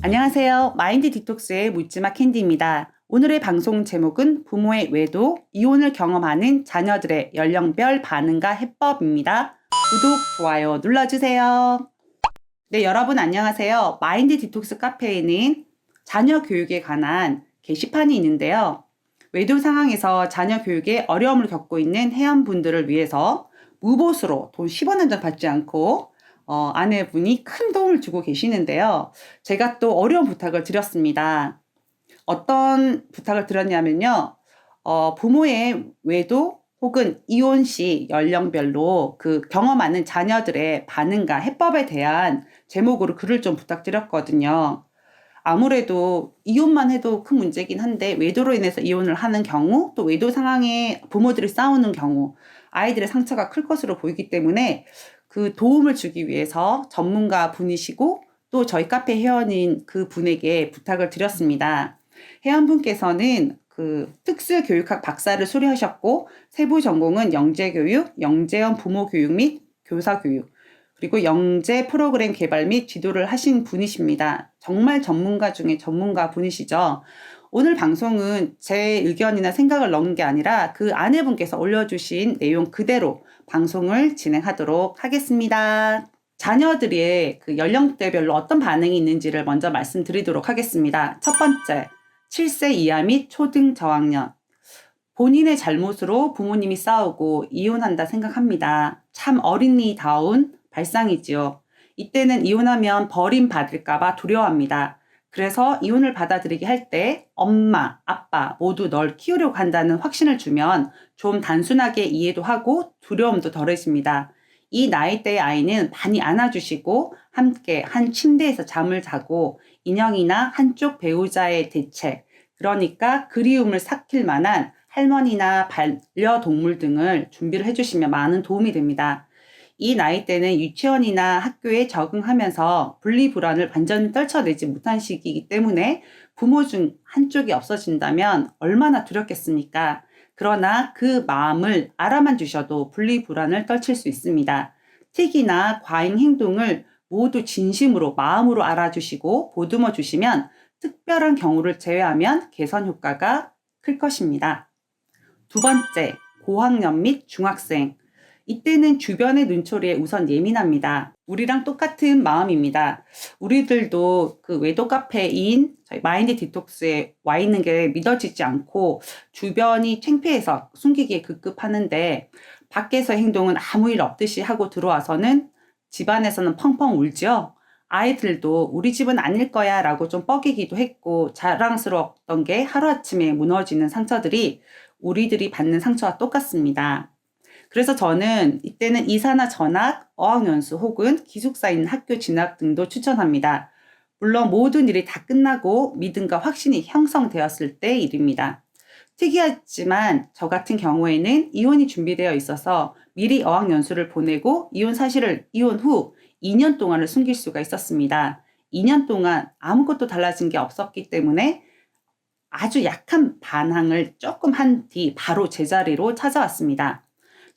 안녕하세요. 마인드 디톡스의 묻지마 캔디입니다. 오늘의 방송 제목은 부모의 외도, 이혼을 경험하는 자녀들의 연령별 반응과 해법입니다. 구독, 좋아요 눌러주세요. 네, 여러분 안녕하세요. 마인드 디톡스 카페에는 자녀 교육에 관한 게시판이 있는데요. 외도 상황에서 자녀 교육에 어려움을 겪고 있는 회원분들을 위해서 무보수로 돈 10원 한 장 받지 않고 아내분이 큰 도움을 주고 계시는데요. 제가 또 어려운 부탁을 드렸습니다. 어떤 부탁을 드렸냐면요. 부모의 외도 혹은 이혼 시 연령별로 그 경험하는 자녀들의 반응과 해법에 대한 제목으로 글을 좀 부탁드렸거든요. 아무래도 이혼만 해도 큰 문제긴 한데 외도로 인해서 이혼을 하는 경우, 또 외도 상황에 부모들이 싸우는 경우 아이들의 상처가 클 것으로 보이기 때문에 그 도움을 주기 위해서 전문가 분이시고 또 저희 카페 회원인 그 분에게 부탁을 드렸습니다. 회원분께서는 그 특수교육학 박사를 수료하셨고 세부 전공은 영재교육, 영재원 부모교육 및 교사교육, 그리고 영재 프로그램 개발 및 지도를 하신 분이십니다. 정말 전문가 중에 전문가 분이시죠. 오늘 방송은 제 의견이나 생각을 넣은 게 아니라 그 아내분께서 올려주신 내용 그대로 방송을 진행하도록 하겠습니다. 자녀들의 그 연령대별로 어떤 반응이 있는지를 먼저 말씀드리도록 하겠습니다. 첫 번째, 7세 이하 및 초등 저학년. 본인의 잘못으로 부모님이 싸우고 이혼한다 생각합니다. 참 어린이다운 발상이지요. 이때는 이혼하면 버림받을까봐 두려워합니다. 그래서 이혼을 받아들이게 할 때 엄마, 아빠 모두 널 키우려고 한다는 확신을 주면 좀 단순하게 이해도 하고 두려움도 덜해집니다. 이 나이대의 아이는 많이 안아주시고 함께 한 침대에서 잠을 자고 인형이나 한쪽 배우자의 대체, 그러니까 그리움을 삭힐 만한 할머니나 반려동물 등을 준비를 해주시면 많은 도움이 됩니다. 이 나이 때는 유치원이나 학교에 적응하면서 분리불안을 완전히 떨쳐내지 못한 시기이기 때문에 부모 중 한쪽이 없어진다면 얼마나 두렵겠습니까? 그러나 그 마음을 알아만 주셔도 분리불안을 떨칠 수 있습니다. 틱이나 과잉 행동을 모두 진심으로 마음으로 알아주시고 보듬어 주시면 특별한 경우를 제외하면 개선 효과가 클 것입니다. 두 번째, 고학년 및 중학생. 이때는 주변의 눈초리에 우선 예민합니다. 우리랑 똑같은 마음입니다. 우리들도 그 외도 카페인 저희 마인드 디톡스에 와 있는 게 믿어지지 않고 주변이 창피해서 숨기기에 급급하는데 밖에서 행동은 아무 일 없듯이 하고 들어와서는 집안에서는 펑펑 울죠. 아이들도 우리 집은 아닐 거야 라고 좀 뻐기기도 했고 자랑스러웠던 게 하루아침에 무너지는 상처들이 우리들이 받는 상처와 똑같습니다. 그래서 저는 이때는 이사나 전학, 어학연수 혹은 기숙사 있는 학교 진학 등도 추천합니다. 물론 모든 일이 다 끝나고 믿음과 확신이 형성되었을 때 일입니다. 특이하지만 저 같은 경우에는 이혼이 준비되어 있어서 미리 어학연수를 보내고 이혼 사실을 이혼 후 2년 동안을 숨길 수가 있었습니다. 2년 동안 아무것도 달라진 게 없었기 때문에 아주 약한 반항을 조금 한 뒤 바로 제자리로 찾아왔습니다.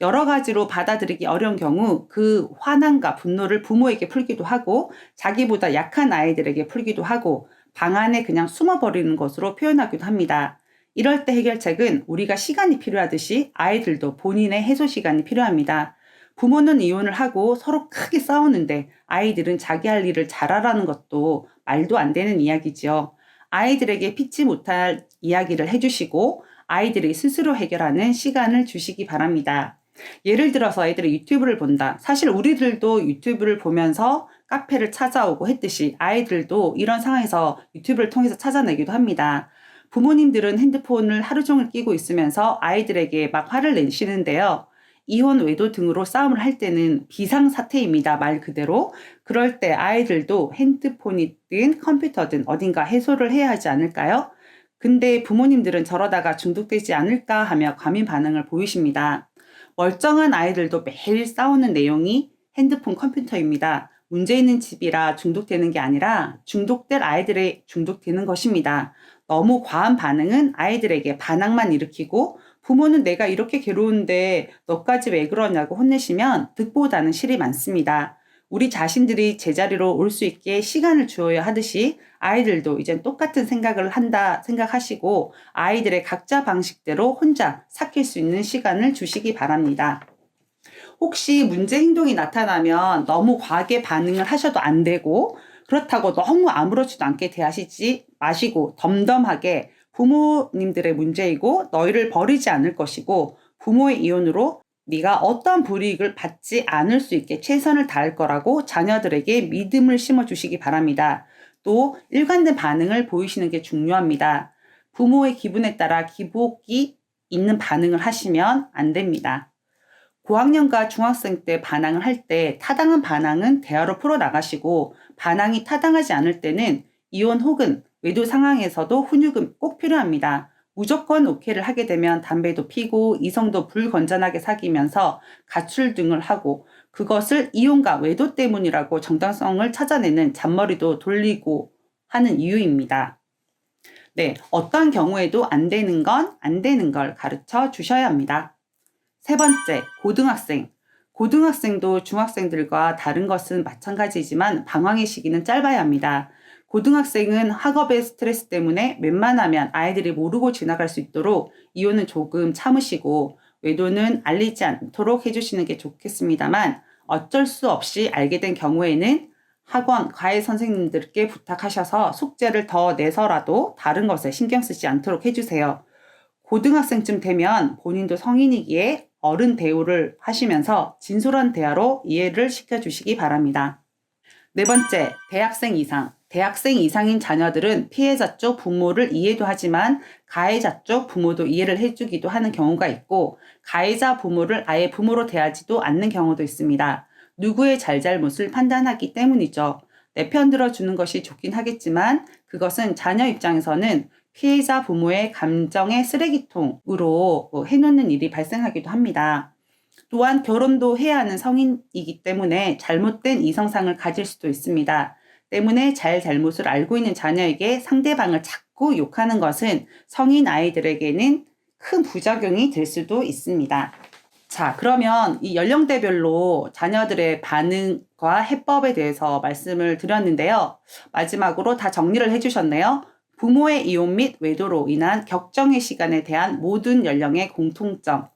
여러 가지로 받아들이기 어려운 경우 그 화난과 분노를 부모에게 풀기도 하고 자기보다 약한 아이들에게 풀기도 하고 방 안에 그냥 숨어버리는 것으로 표현하기도 합니다. 이럴 때 해결책은 우리가 시간이 필요하듯이 아이들도 본인의 해소 시간이 필요합니다. 부모는 이혼을 하고 서로 크게 싸우는데 아이들은 자기 할 일을 잘하라는 것도 말도 안 되는 이야기지요. 아이들에게 피치 못할 이야기를 해주시고 아이들이 스스로 해결하는 시간을 주시기 바랍니다. 예를 들어서 아이들이 유튜브를 본다. 사실 우리들도 유튜브를 보면서 카페를 찾아오고 했듯이 아이들도 이런 상황에서 유튜브를 통해서 찾아내기도 합니다. 부모님들은 핸드폰을 하루 종일 끼고 있으면서 아이들에게 막 화를 내시는데요. 이혼, 외도 등으로 싸움을 할 때는 비상사태입니다. 말 그대로. 그럴 때 아이들도 핸드폰이든 컴퓨터든 어딘가 해소를 해야 하지 않을까요? 근데 부모님들은 저러다가 중독되지 않을까 하며 과민 반응을 보이십니다. 멀쩡한 아이들도 매일 싸우는 내용이 핸드폰, 컴퓨터입니다. 문제 있는 집이라 중독되는 게 아니라 중독될 아이들에 중독되는 것입니다. 너무 과한 반응은 아이들에게 반항만 일으키고 부모는 내가 이렇게 괴로운데 너까지 왜 그러냐고 혼내시면 득보다는 실이 많습니다. 우리 자신들이 제자리로 올 수 있게 시간을 주어야 하듯이 아이들도 이젠 똑같은 생각을 한다 생각하시고 아이들의 각자 방식대로 혼자 삭힐 수 있는 시간을 주시기 바랍니다. 혹시 문제 행동이 나타나면 너무 과하게 반응을 하셔도 안 되고 그렇다고 너무 아무렇지도 않게 대하시지 마시고 덤덤하게 부모님들의 문제이고 너희를 버리지 않을 것이고 부모의 이혼으로 네가 어떤 불이익을 받지 않을 수 있게 최선을 다할 거라고 자녀들에게 믿음을 심어주시기 바랍니다. 또 일관된 반응을 보이시는 게 중요합니다. 부모의 기분에 따라 기복이 있는 반응을 하시면 안 됩니다. 고학년과 중학생 때 반항을 할 때 타당한 반항은 대화로 풀어나가시고 반항이 타당하지 않을 때는 이혼 혹은 외도 상황에서도 훈육은 꼭 필요합니다. 무조건 오케이를 하게 되면 담배도 피고 이성도 불건전하게 사귀면서 가출 등을 하고 그것을 이혼과 외도 때문이라고 정당성을 찾아내는 잔머리도 돌리고 하는 이유입니다. 네, 어떠한 경우에도 안 되는 건 안 되는 걸 가르쳐 주셔야 합니다. 세 번째, 고등학생. 고등학생도 중학생들과 다른 것은 마찬가지지만 방황의 시기는 짧아야 합니다. 고등학생은 학업의 스트레스 때문에 웬만하면 아이들이 모르고 지나갈 수 있도록 이혼은 조금 참으시고 외도는 알리지 않도록 해주시는 게 좋겠습니다만 어쩔 수 없이 알게 된 경우에는 학원, 과외 선생님들께 부탁하셔서 숙제를 더 내서라도 다른 것에 신경 쓰지 않도록 해주세요. 고등학생쯤 되면 본인도 성인이기에 어른 대우를 하시면서 진솔한 대화로 이해를 시켜주시기 바랍니다. 네 번째, 대학생 이상. 대학생 이상인 자녀들은 피해자 쪽 부모를 이해도 하지만 가해자 쪽 부모도 이해를 해주기도 하는 경우가 있고 가해자 부모를 아예 부모로 대하지도 않는 경우도 있습니다. 누구의 잘잘못을 판단하기 때문이죠. 내 편 들어주는 것이 좋긴 하겠지만 그것은 자녀 입장에서는 피해자 부모의 감정의 쓰레기통으로 해놓는 일이 발생하기도 합니다. 또한 결혼도 해야 하는 성인이기 때문에 잘못된 이성상을 가질 수도 있습니다. 때문에 잘못을 알고 있는 자녀에게 상대방을 자꾸 욕하는 것은 성인 아이들에게는 큰 부작용이 될 수도 있습니다. 자, 그러면 이 연령대별로 자녀들의 반응과 해법에 대해서 말씀을 드렸는데요. 마지막으로 다 정리를 해주셨네요. 부모의 이혼 및 외도로 인한 격정의 시간에 대한 모든 연령의 공통점.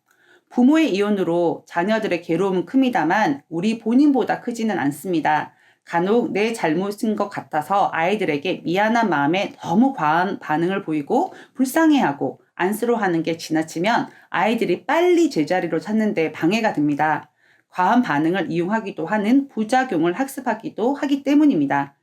부모의 이혼으로 자녀들의 괴로움은 큽니다만 우리 본인보다 크지는 않습니다. 간혹 내 잘못인 것 같아서 아이들에게 미안한 마음에 너무 과한 반응을 보이고 불쌍해하고 안쓰러워하는 게 지나치면 아이들이 빨리 제자리로 찾는 데 방해가 됩니다. 과한 반응을 이용하기도 하는 부작용을 학습하기도 하기 때문입니다.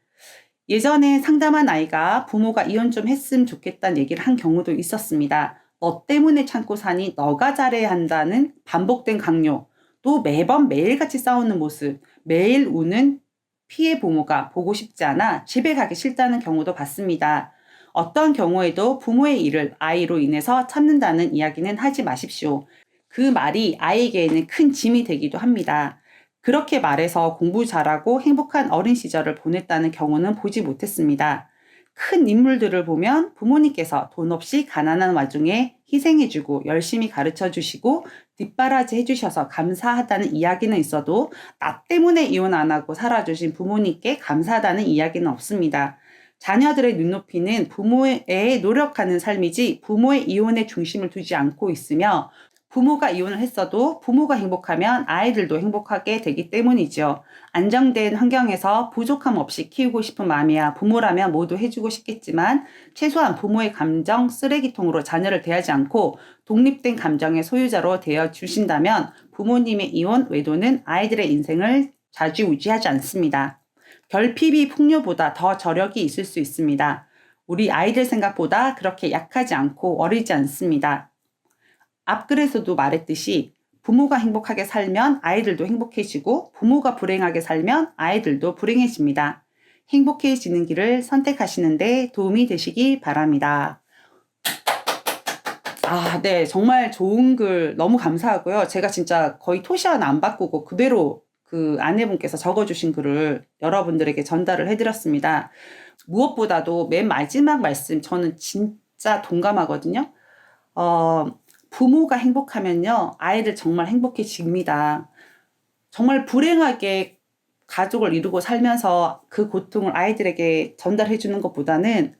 예전에 상담한 아이가 부모가 이혼 좀 했으면 좋겠다는 얘기를 한 경우도 있었습니다. 너 때문에 참고 사니 너가 잘해야 한다는 반복된 강요, 또 매번 매일같이 싸우는 모습, 매일 우는 피해 부모가 보고 싶지 않아 집에 가기 싫다는 경우도 봤습니다. 어떤 경우에도 부모의 일을 아이로 인해서 참는다는 이야기는 하지 마십시오. 그 말이 아이에게는 큰 짐이 되기도 합니다. 그렇게 말해서 공부 잘하고 행복한 어린 시절을 보냈다는 경우는 보지 못했습니다. 큰 인물들을 보면 부모님께서 돈 없이 가난한 와중에 희생해주고 열심히 가르쳐주시고 뒷바라지 해주셔서 감사하다는 이야기는 있어도 나 때문에 이혼 안 하고 살아주신 부모님께 감사하다는 이야기는 없습니다. 자녀들의 눈높이는 부모의 노력하는 삶이지 부모의 이혼에 중심을 두지 않고 있으며 부모가 이혼을 했어도 부모가 행복하면 아이들도 행복하게 되기 때문이죠. 안정된 환경에서 부족함 없이 키우고 싶은 마음이야 부모라면 모두 해주고 싶겠지만 최소한 부모의 감정 쓰레기통으로 자녀를 대하지 않고 독립된 감정의 소유자로 되어 주신다면 부모님의 이혼, 외도는 아이들의 인생을 좌지우지하지 않습니다. 결핍이 풍요보다 더 저력이 있을 수 있습니다. 우리 아이들 생각보다 그렇게 약하지 않고 어리지 않습니다. 앞글에서도 말했듯이 부모가 행복하게 살면 아이들도 행복해지고 부모가 불행하게 살면 아이들도 불행해집니다. 행복해지는 길을 선택하시는데 도움이 되시기 바랍니다. 네. 정말 좋은 글 너무 감사하고요. 제가 진짜 거의 토시 하나 안 바꾸고 그대로 그 아내분께서 적어주신 글을 여러분들에게 전달을 해드렸습니다. 무엇보다도 맨 마지막 말씀 저는 진짜 동감하거든요. 부모가 행복하면요, 아이들 정말 행복해집니다. 정말 불행하게 가족을 이루고 살면서 그 고통을 아이들에게 전달해 주는 것보다는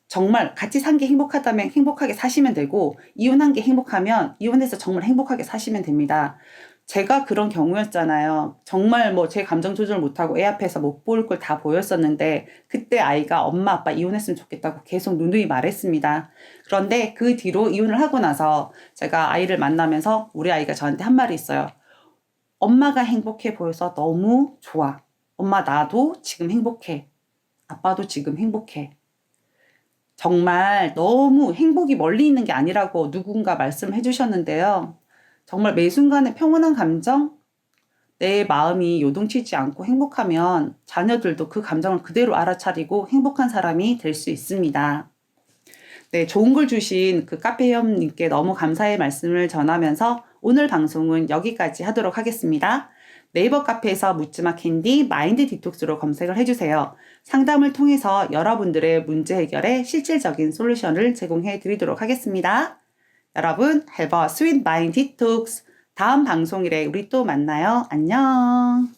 정말 같이 산 게 행복하다면 행복하게 사시면 되고, 이혼한 게 행복하면 이혼해서 정말 행복하게 사시면 됩니다. 제가 그런 경우였잖아요. 정말 뭐 제 감정 조절 못하고 애 앞에서 못 볼 걸 다 보였었는데, 그때 아이가 엄마 아빠 이혼했으면 좋겠다고 계속 누누이 말했습니다. 그런데 그 뒤로 이혼을 하고 나서 제가 아이를 만나면서 우리 아이가 저한테 한 말이 있어요. 엄마가 행복해 보여서 너무 좋아. 엄마 나도 지금 행복해. 아빠도 지금 행복해. 정말 너무 행복이 멀리 있는 게 아니라고 누군가 말씀해 주셨는데요. 정말 매 순간의 평온한 감정, 내 마음이 요동치지 않고 행복하면 자녀들도 그 감정을 그대로 알아차리고 행복한 사람이 될 수 있습니다. 네, 좋은 글 주신 그 카페 회원님께 너무 감사의 말씀을 전하면서 오늘 방송은 여기까지 하도록 하겠습니다. 네이버 카페에서 묻지마 캔디 마인드 디톡스로 검색을 해주세요. 상담을 통해서 여러분들의 문제 해결에 실질적인 솔루션을 제공해 드리도록 하겠습니다. 여러분, have a sweet mind detox. 다음 방송일에 우리 또 만나요. 안녕.